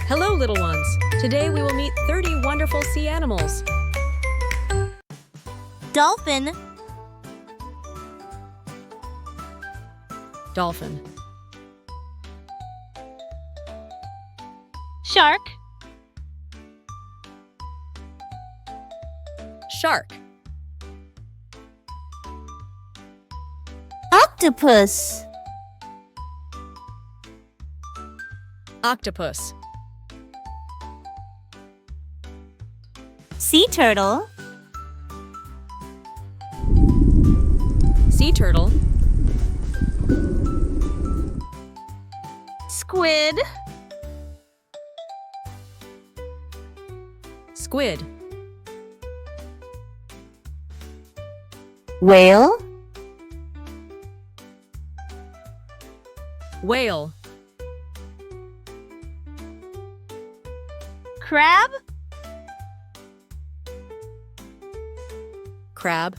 Hello, little ones. Today we will meet 30 wonderful sea animals. Dolphin, Dolphin, shark, shark, octopus, octopus, sea turtle, sea turtle, squid, squid, whale, whale, crab, crab,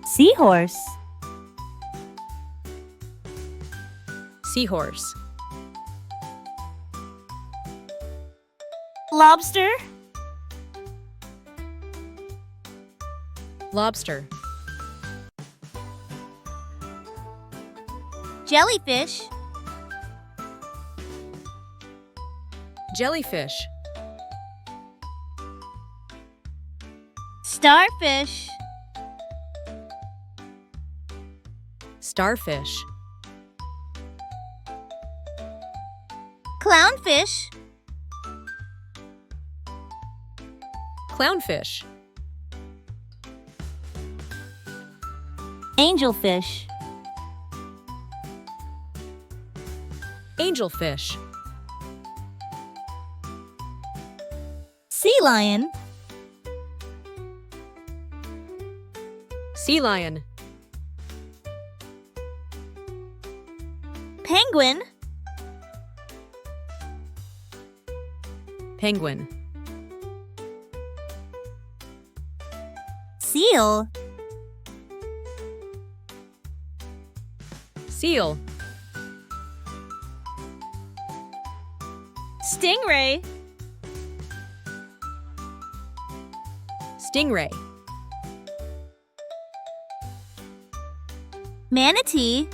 seahorse, seahorse, lobster, lobster, jellyfish, jellyfish, starfish, starfish, clownfish, clownfish, angelfish, angelfish, sea lion, sea lion, penguin, penguin, seal, seal, stingray, stingray, manatee,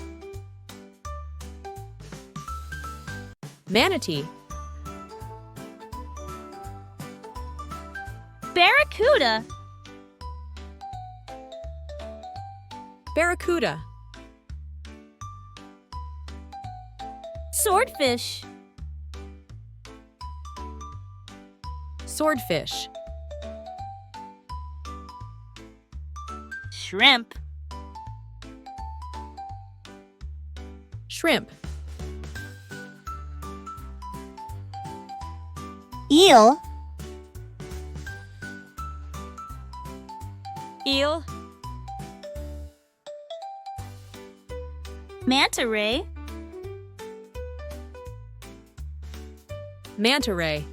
manatee, barracuda, barracuda, swordfish, swordfish, shrimp, shrimp, eel, eel, manta ray, manta ray,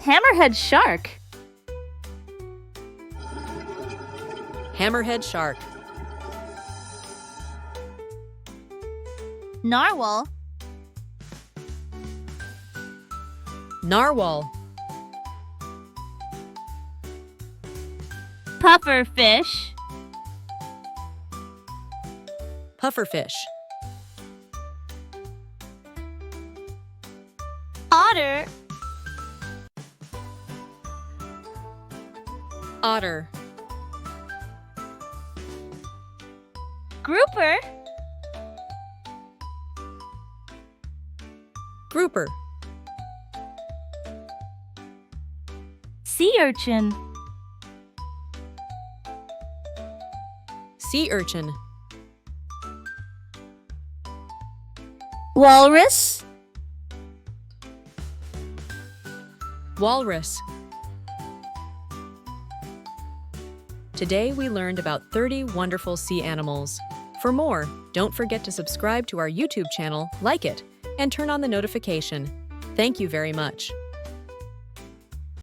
hammerhead shark, hammerhead shark, narwhal, narwhal, pufferfish, pufferfish, otter, otter, grouper, grouper, sea urchin, sea urchin, walrus, walrus. Today we learned about 30 wonderful sea animals. For more, don't forget to subscribe to our YouTube channel, like it, and turn on the notification. Thank you very much.